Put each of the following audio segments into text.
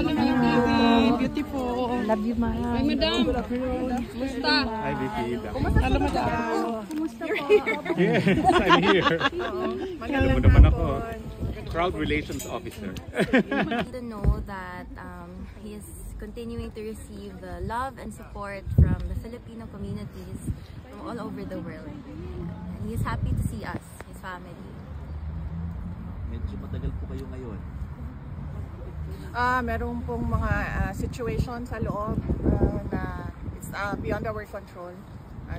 Baby, beautiful. Love you, ma'am. Hi, madam. Kumusta? Hi, VP. Hello, madam. Kumusta po? Yes, I'm here. Alam mo naman ako, Crowd Relations Officer. To know that he is continuing to receive love and support from the Filipino communities from all over the world. And he's happy to see us, his family. Medyo matagal po kayo ngayon. Meron pong mga situation sa loob na it's beyond our control.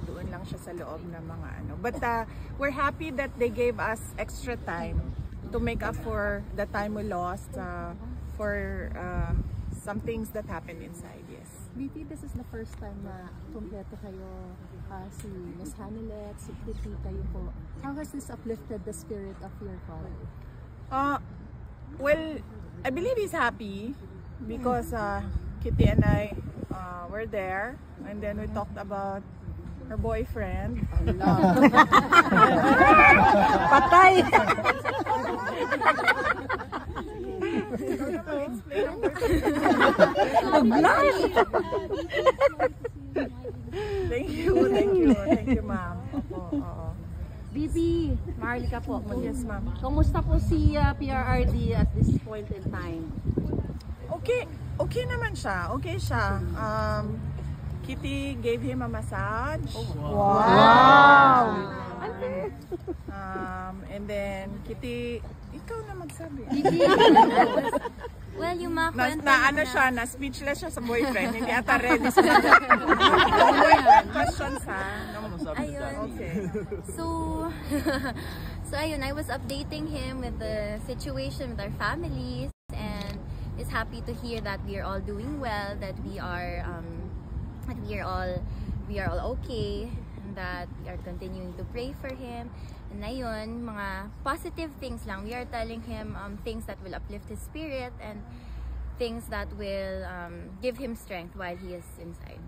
Doon lang siya sa loob ng mga ano. But we're happy that they gave us extra time to make up for the time we lost for some things that happened inside. Yes. VP, this is the first time na kumpleto kayo, si Ms. Hanilet, si Kitty, kayo po. How has this uplifted the spirit of your father? Well, I believe he's happy because Kitty and I were there, and then we talked about her boyfriend. Patay! Thank you, ma'am. VP, Marlica po. Yes, ma'am. Kumusta po si PRRD at this point in time? Okay naman siya. Okay siya. Kitty gave him a massage. Wow! And then Kitty, ikaw na magsabi. Well, yung mga kwento ano siya, na speechless siya sa boyfriend. Hindi ata ready sa questions ha. Ayun. Okay. So ayun, I was updating him with the situation with our families, and is happy to hear that we are all doing well, that we are all okay, and that we are continuing to pray for him. And ayun, mga positive things lang. We are telling him things that will uplift his spirit and things that will give him strength while he is inside.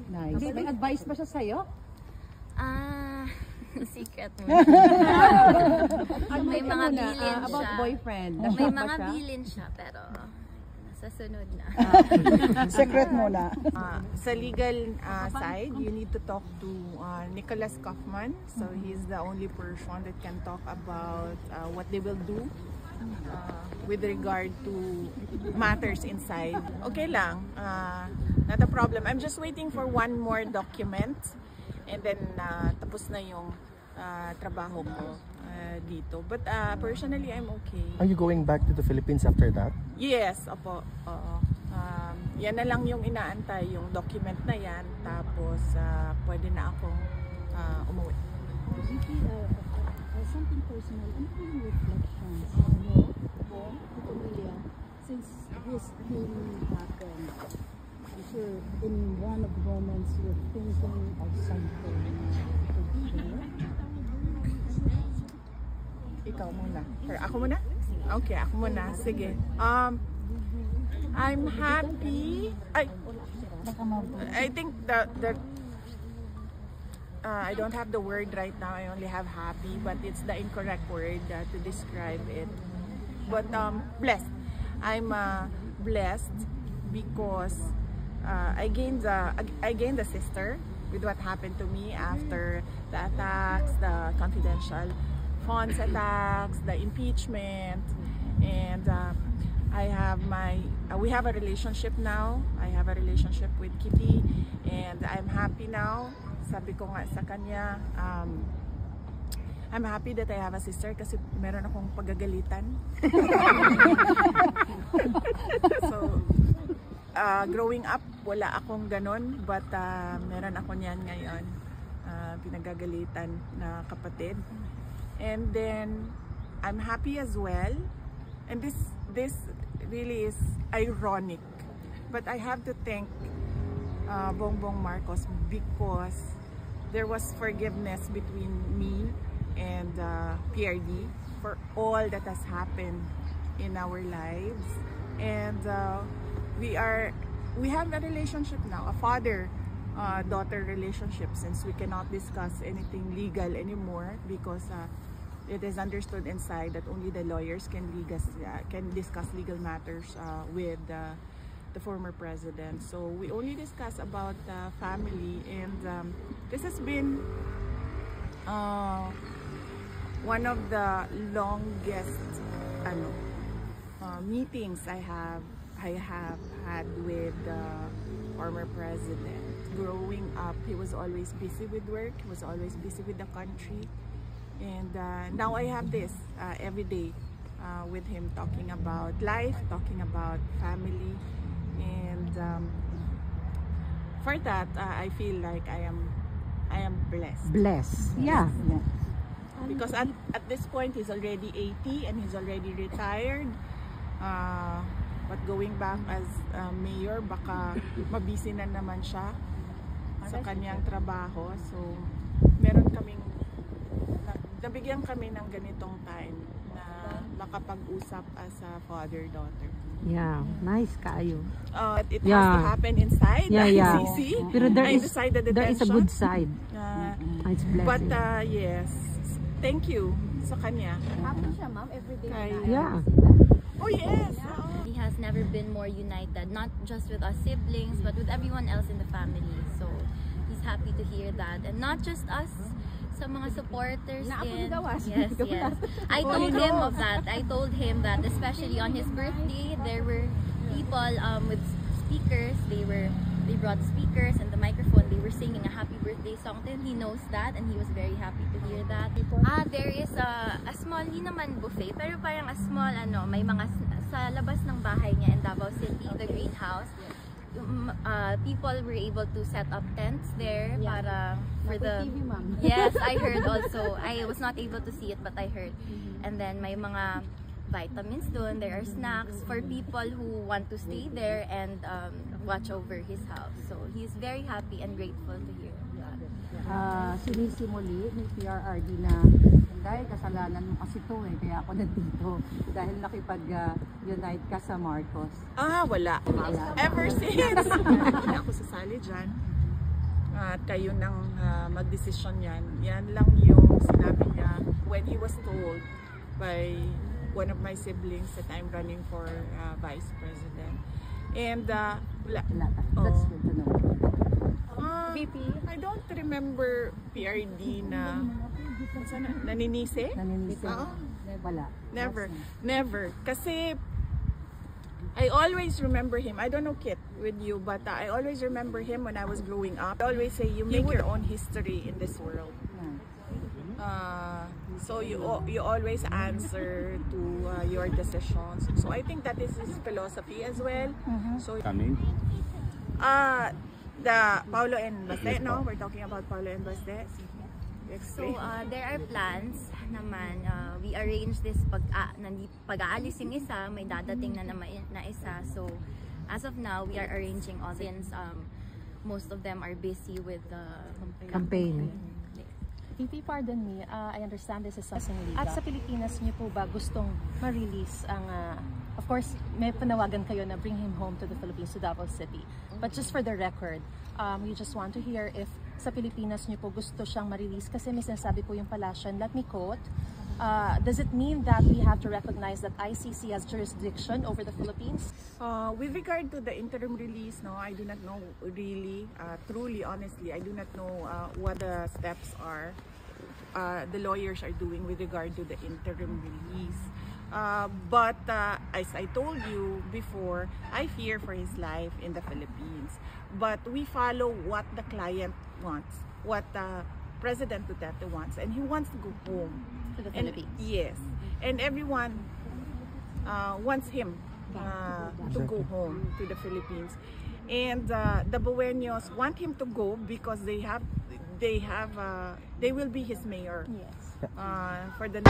Nice. May advice ba siya sa'yo? Secret mo. May mga bilin siya. About boyfriend. May mga bilin siya, pero sa sunod na. Secret muna. Sa legal side, you need to talk to Nicholas Kaufman. So he's the only person that can talk about what they will do with regard to matters inside. Okay lang, not a problem. I'm just waiting for one more document, and then tapos na yung trabaho ko dito. But personally, I'm okay. Are you going back to the Philippines after that? Yes, opo. Oo. Yan na lang yung inaantay, yung document na yan. Tapos pwede na akong umuwi. Something personal, ano yung reflections mo po, Emilia, since this thing happened? I'm sure in one of the moments you're thinking of something. Ikaw muna. Or ako muna? Okay, ako muna. Sige. I'm happy. I think that I don't have the word right now. I only have happy, but it's the incorrect word to describe it. But blessed. I'm blessed because I gained a sister with what happened to me after the attacks, the confidential funds attacks, the impeachment, and we have a relationship now. I have a relationship with Kitty, and I'm happy now. Sabi ko nga sa kanya, I'm happy that I have a sister kasi meron akong pagagalitan. So, growing up, wala akong ganon, but meron ako niyan ngayon, pinagagalitan na kapatid. And then, I'm happy as well. And this really is ironic, but I have to thank Bongbong Marcos because there was forgiveness between me and PRD for all that has happened in our lives, and we have a relationship now, a father-daughter relationship, since we cannot discuss anything legal anymore because it is understood inside that only the lawyers can discuss legal matters with the former president. So we only discuss about family, and this has been one of the longest meetings I have had with the former president. Growing up, he was always busy with work, he was always busy with the country, and now I have this every day with him, talking about life, talking about family, and for that I feel like I am blessed. Blessed. Yeah. Because at this point he's already 80 and he's already retired. But going back as mayor, baka mabisi na naman siya sa kanyang trabaho. So meron kaming nabigyan kami ng ganitong time na makapag-usap as a father-daughter. Yeah, nice kayo. It has to happen inside the ICC. Pero there is a good side. It's blessing. But yes, thank you sa kanya. Happy siya, ma'am, every day. Yeah. Oh yes. He has never been more united, not just with us siblings, but with everyone else in the family. So he's happy to hear that, and not just us, sa mga supporters din. Yes, yes. I told him of that. I told him that, especially on his birthday, there were people with speakers. They brought speakers and the microphone. They were singing a happy birthday song to him. He knows that, and he was very happy to hear that. There is a small, hindi naman buffet, pero parang a small, may mga sa labas ng bahay niya in Davao City, the greenhouse. People were able to set up tents there para for the TV, ma'am. Yes, I heard also. I was not able to see it, but I heard. And then may mga vitamins doon. There are snacks for people who want to stay there and watch over his house. So he's very happy and grateful to hear that. Sinisimuli ni PRRD na dahil kasalanan mo kasi to kaya ako nandito dahil nakipag-unite ka sa Marcos. Wala. Ever since. Hindi ako sasali dyan. At kayo nang mag-desisyon yan. Yan lang yung sinabi niya when he was told by one of my siblings that I'm running for vice president. And wala. That's good to know. VP? I don't remember PRD na naninisi? Naninisi? Wala. Never. Kasi I always remember him. I don't know, Kit, with you, but I always remember him when I was growing up. I always say, you make your own history in this world. So you always answer to your decisions. So I think that is his philosophy as well. So Coming? The Paulo and Baste, no? We're talking about Paulo and Baste. So there are plans naman. We arrange this pag-aalis yung isa, may dadating na naman na isa. So as of now, we are arranging all since most of them are busy with the Campaign. VP, pardon me, I understand this is something legal. At sa Pilipinas niyo po ba gustong ma-release ang, of course, may panawagan kayo na bring him home to the Philippines, to Davao City. But just for the record, we just want to hear if sa Pilipinas niyo po gusto siyang ma-release kasi may sinasabi po yung palasyo. And let me quote, does it mean that we have to recognize that ICC has jurisdiction over the Philippines? With regard to the interim release, no, I do not know really, truly, honestly, I do not know what the steps are the lawyers are doing with regard to the interim release. But as I told you before, I fear for his life in the Philippines. But we follow what the client wants, what President Duterte wants, and he wants to go home. To the Philippines? Yes. And everyone wants him to go home to the Philippines. And the Buenos want him to go because they will be his mayor. Yes. For the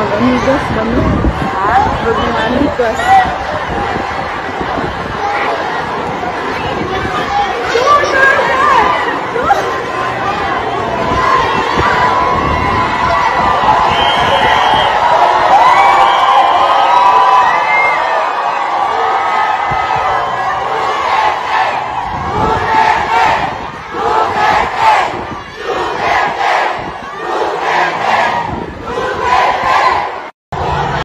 Mag-amigas ba no? Ha? Mag-amigas.